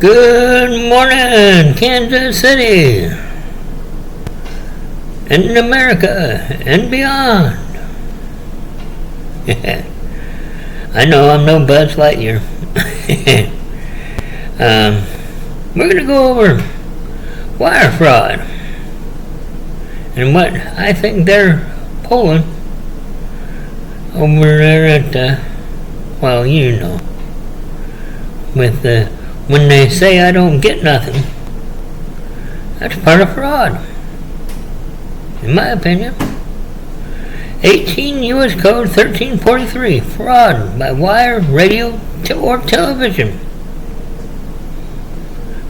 Good morning, Kansas City, and America, and beyond. I know I'm no Buzz Lightyear. We're going to go over wire fraud and what I think they're pulling over there at, well, you know, with when they say I don't get nothing. That's part of fraud, in my opinion. 18 U.S. Code 1343, fraud by wire, radio, or television.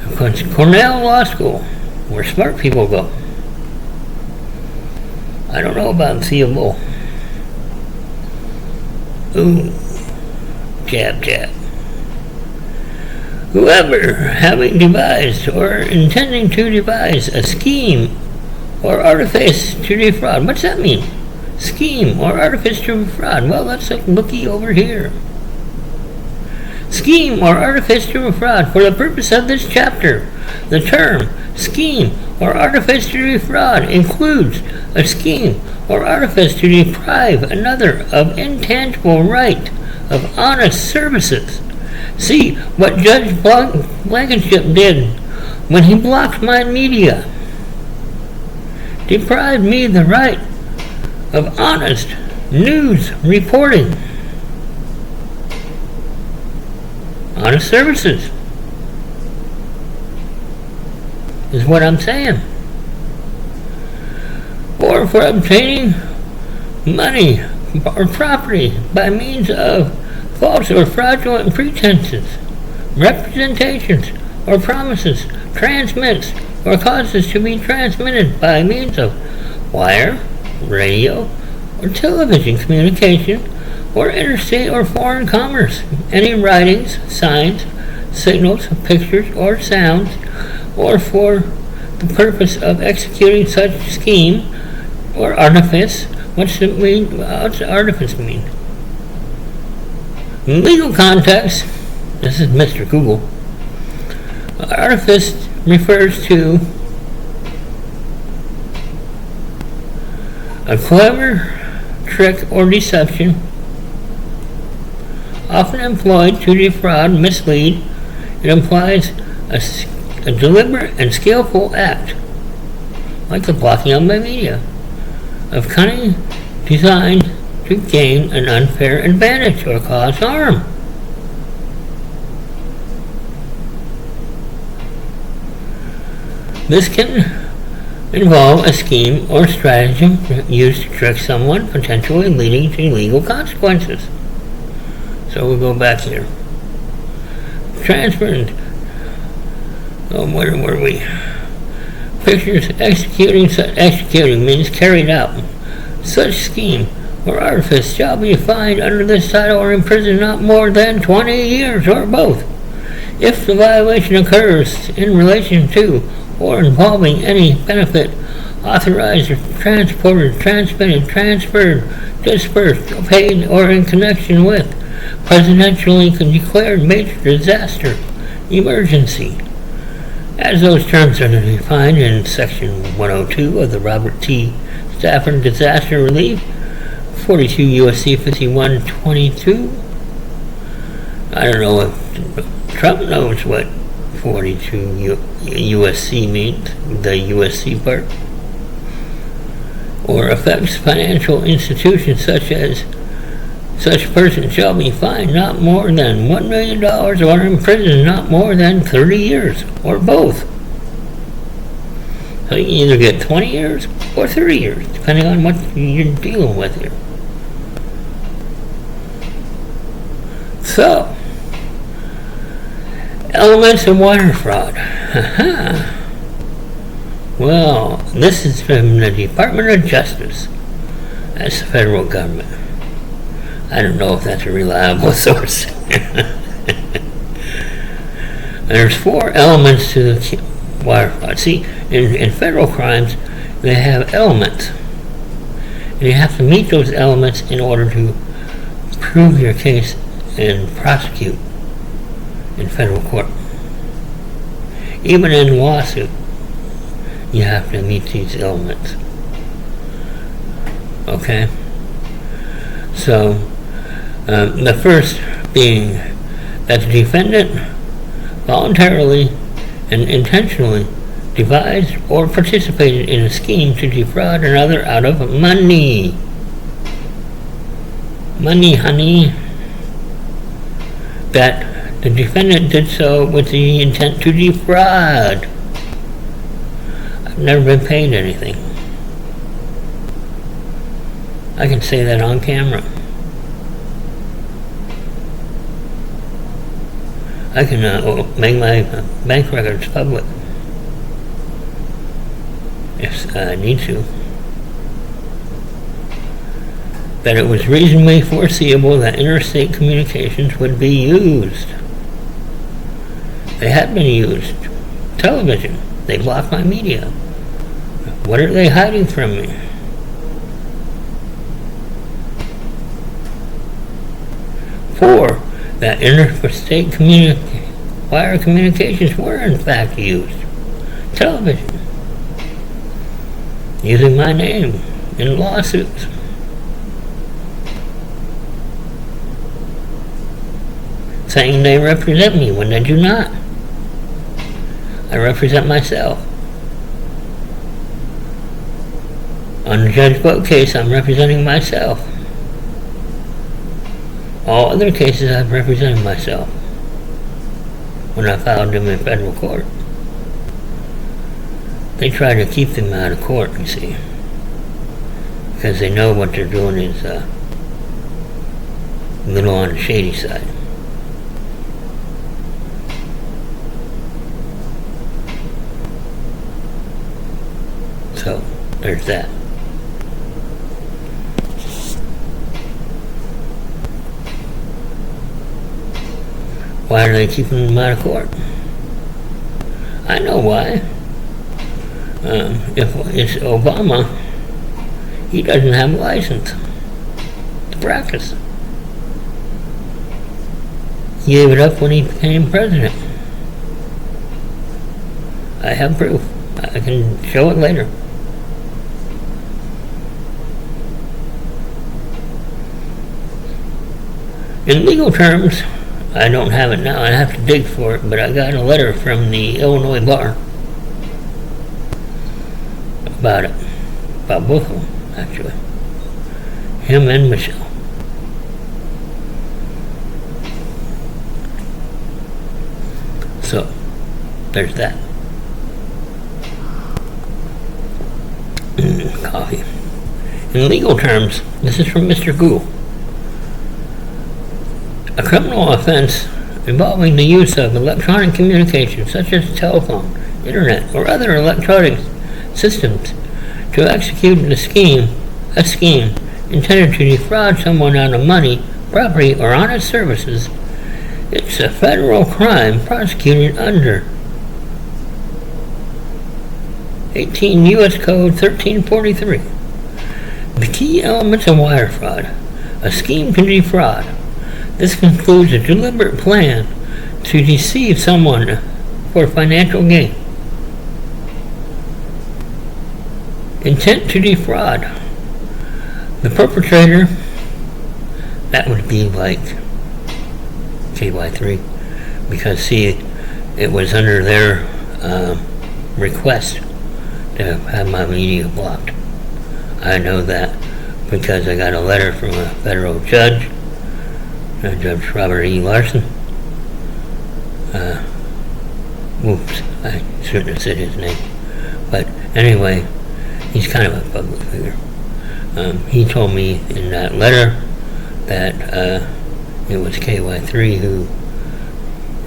Of course, Cornell Law School, where smart people go. I don't know about Theobald. Ooh, jab, jab. Whoever having devised or intending to devise a scheme or artifice to defraud. What's that mean? Scheme or artifice to defraud. Well, let's looky over here. Scheme or artifice to defraud. For the purpose of this chapter, the term scheme or artifice to defraud includes a scheme or artifice to deprive another of intangible right of honest services. See what Judge Blankenship did when he blocked my media. Deprived me the right of honest news reporting. Honest services is what I'm saying. Or for obtaining money or property by means of false or fraudulent pretenses, representations, or promises, transmits, or causes to be transmitted by means of wire, radio, or television communication, or interstate or foreign commerce, any writings, signs, signals, pictures, or sounds, or for the purpose of executing such scheme or artifice. What's artifice mean? In legal context, this is Mr. Google, artifice refers to a clever trick or deception often employed to defraud, mislead. It implies a deliberate and skillful act, like the blocking of my media, of cunning designed to gain an unfair advantage or cause harm. This can involve a scheme or stratagem used to trick someone, potentially leading to legal consequences. So we'll go back here. Transferred. Where were we? Pictures executing means carried out. Such scheme or artifice shall be fined under this title or imprisoned not more than 20 years or both, if the violation occurs in relation to or involving any benefit authorized or transported, transmitted, transferred, dispersed, paid, or in connection with presidentially declared major disaster emergency, as those terms are defined in Section 102 of the Robert T. Stafford Disaster Relief, 42 U.S.C. 5122. I don't know if Trump knows what 42 U.S.C. means, the U.S.C. part, or affects financial institutions such as such person shall be fined not more than $1 million or imprisoned not more than 30 years, or both. So you either get 20 years or 30 years, depending on what you're dealing with here. So, elements of wire fraud. Well, this is from the Department of Justice. That's the federal government. I don't know if that's a reliable source. There's 4 elements to the wire fraud. See, in federal crimes, they have elements. And you have to meet those elements in order to prove your case and prosecute in federal court. Even in lawsuit, you have to meet these elements. Okay? So, the first being that the defendant voluntarily and intentionally devised or participated in a scheme to defraud another out of money. Money, honey. That the defendant did so with the intent to defraud. I've never been paid anything. I can say that on camera. I can make my bank records public if I need to. That it was reasonably foreseeable that interstate communications would be used. They have been used. Television. They blocked my media. What are they hiding from me? Four, that interstate wire communications were in fact used. Television. Using my name in lawsuits. Saying they represent me when they do not. I represent myself. On the Judge Boat case, I'm representing myself. All other cases, I've represented myself when I filed them in federal court. They try to keep them out of court, you see, because they know what they're doing is a little on the shady side. So, there's that. Why are they keeping them out of court? I know why. If it's Obama, he doesn't have a license to practice. He gave it up when he became president. I have proof. I can show it later. In legal terms, I don't have it now. I have to dig for it, but I got a letter from the Illinois bar about it. About both of them, actually. Him and Michelle. So, there's that. Coffee. In legal terms, this is from Mr. Goo. A criminal offense involving the use of electronic communication, such as telephone, internet, or other electronic systems to execute a scheme intended to defraud someone out of money, property, or honest services. It's a federal crime prosecuted under 18 U.S. Code 1343. The key elements of wire fraud. A scheme to defraud. This concludes a deliberate plan to deceive someone for financial gain. Intent to defraud. The perpetrator, that would be like KY3, because see, it was under their request to have my media blocked. I know that because I got a letter from a federal judge, Judge Robert E. Larson. Oops, I shouldn't have said his name. But anyway, he's kind of a public figure. He told me in that letter that it was KY3 who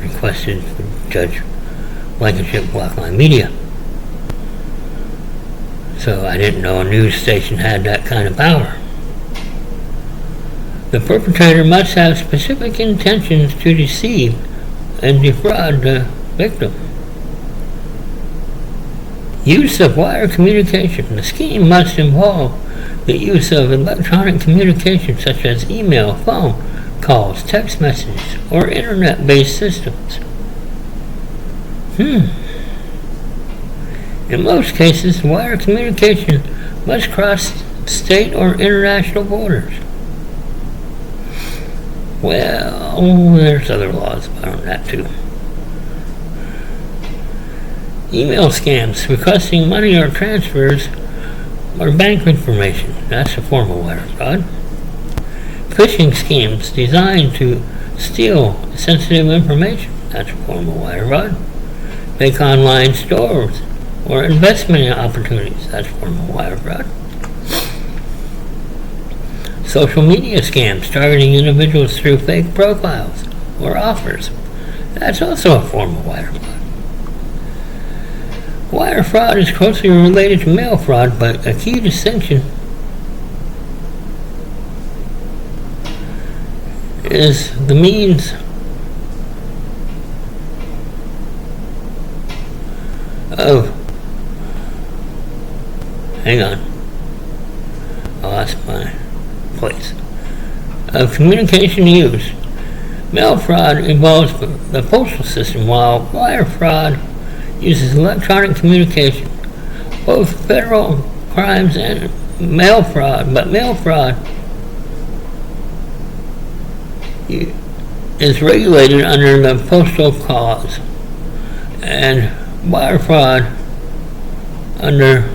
requested Judge Blankenship block my media. So I didn't know a news station had that kind of power. The perpetrator must have specific intentions to deceive and defraud the victim. Use of wire communication. The scheme must involve the use of electronic communication such as email, phone calls, text messages, or internet-based systems. In most cases, wire communication must cross state or international borders. Well, there's other laws about that too. Email scams requesting money or transfers or bank information. That's a form of wire fraud. Phishing schemes designed to steal sensitive information. That's a form of wire fraud. Fake online stores or investment opportunities. That's a form of wire fraud. Social media scams targeting individuals through fake profiles or offers. That's also a form of wire fraud. Wire fraud is closely related to mail fraud, but a key distinction is the means of, hang on, I lost my place, of communication used. Mail fraud involves the postal system, while wire fraud uses electronic communication. Both federal crimes and mail fraud, but mail fraud is regulated under the postal clause, and wire fraud under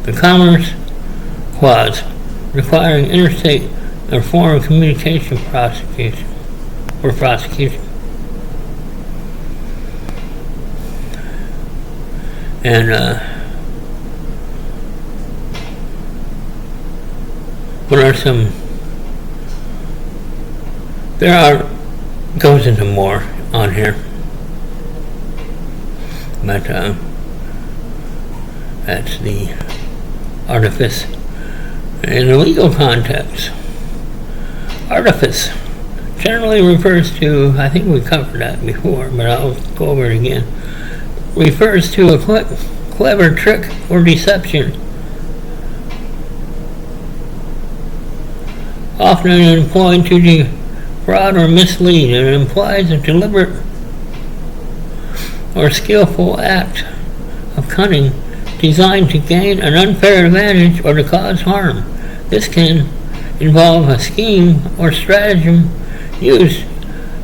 the Commerce Clause, requiring interstate or foreign communication prosecution. And what are some? Goes into more on here, but that's the artifice. In the legal context, artifice generally refers to, I think we covered that before, but I'll go over it again, refers to a clever trick or deception, often employed to defraud or mislead. It implies a deliberate or skillful act of cunning designed to gain an unfair advantage or to cause harm. This can involve a scheme or stratagem used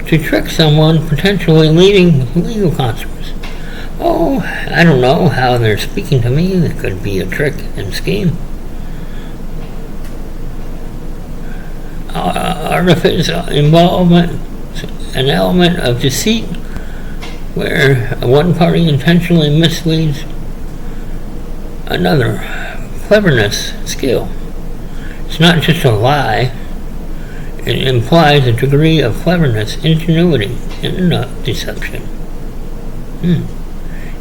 to trick someone, potentially leading legal consequences. Oh, I don't know how they're speaking to me. There could be a trick and scheme. Artifice involvement, an element of deceit where one party intentionally misleads another. Cleverness, skill. It's not just a lie. It implies a degree of cleverness, ingenuity in deception.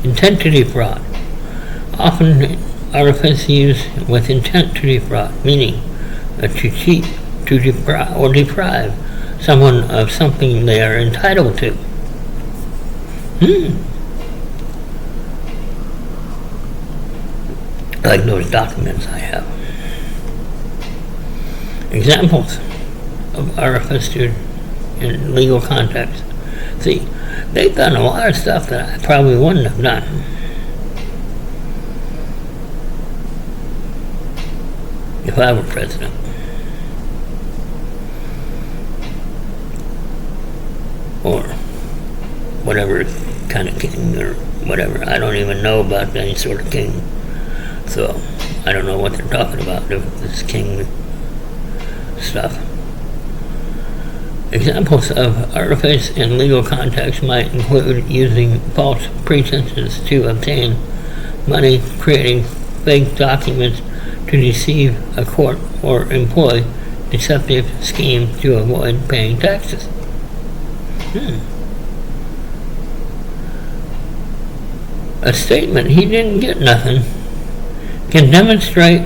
Intent to defraud. Often artifice used with intent to defraud, meaning to cheat, to deprive someone of something they are entitled to. Like those documents I have. Examples of artifice in legal context. See, they've done a lot of stuff that I probably wouldn't have done. If I were president. Or whatever kind of king or whatever. I don't even know about any sort of king. So I don't know what they're talking about, this king stuff. Examples of artifice in legal context might include using false pretenses to obtain money, creating fake documents to deceive a court, or employ deceptive schemes to avoid paying taxes. A statement, "he didn't get nothing," can demonstrate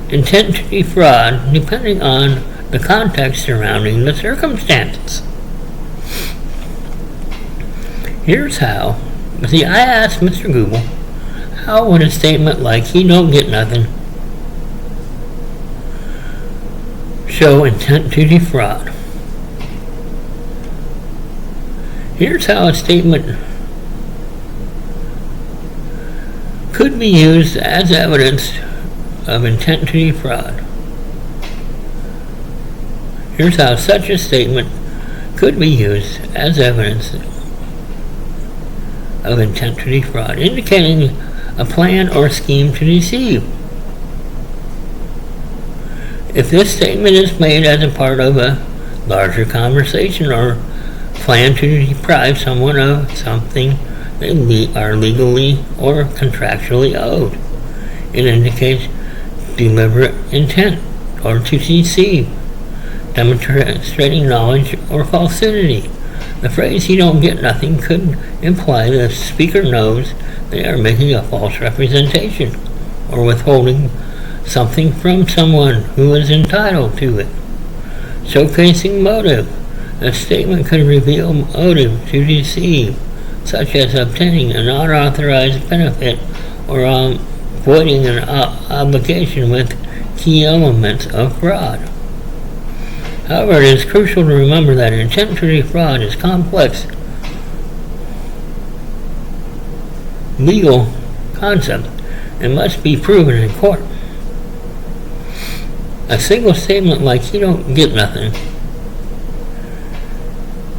intent to defraud depending on the context surrounding the circumstances. Here's how. See, I asked Mr. Google, how would a statement like "he don't get nothing" show intent to defraud? Here's how a statement could be used as evidence of intent to defraud. Here's how such a statement could be used as evidence of intent to defraud, indicating a plan or scheme to deceive. If this statement is made as a part of a larger conversation or plan to deprive someone of something they are legally or contractually owed, it indicates deliberate intent or to deceive, demonstrating knowledge or falsity. The phrase "you don't get nothing" could imply that the speaker knows they are making a false representation or withholding something from someone who is entitled to it. Showcasing motive. A statement could reveal motive to deceive, such as obtaining an unauthorized benefit or avoiding an obligation with key elements of fraud. However, it is crucial to remember that intent to defraud is a complex legal concept and must be proven in court. A single statement like "you don't get nothing"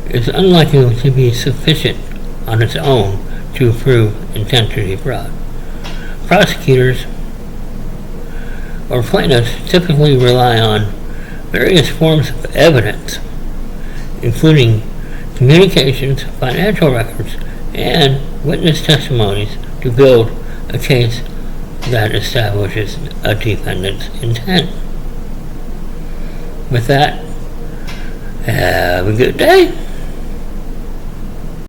is unlikely to be sufficient on its own to prove intent to defraud. Prosecutors or plaintiffs typically rely on various forms of evidence, including communications, financial records, and witness testimonies to build a case that establishes a defendant's intent. With that, have a good day.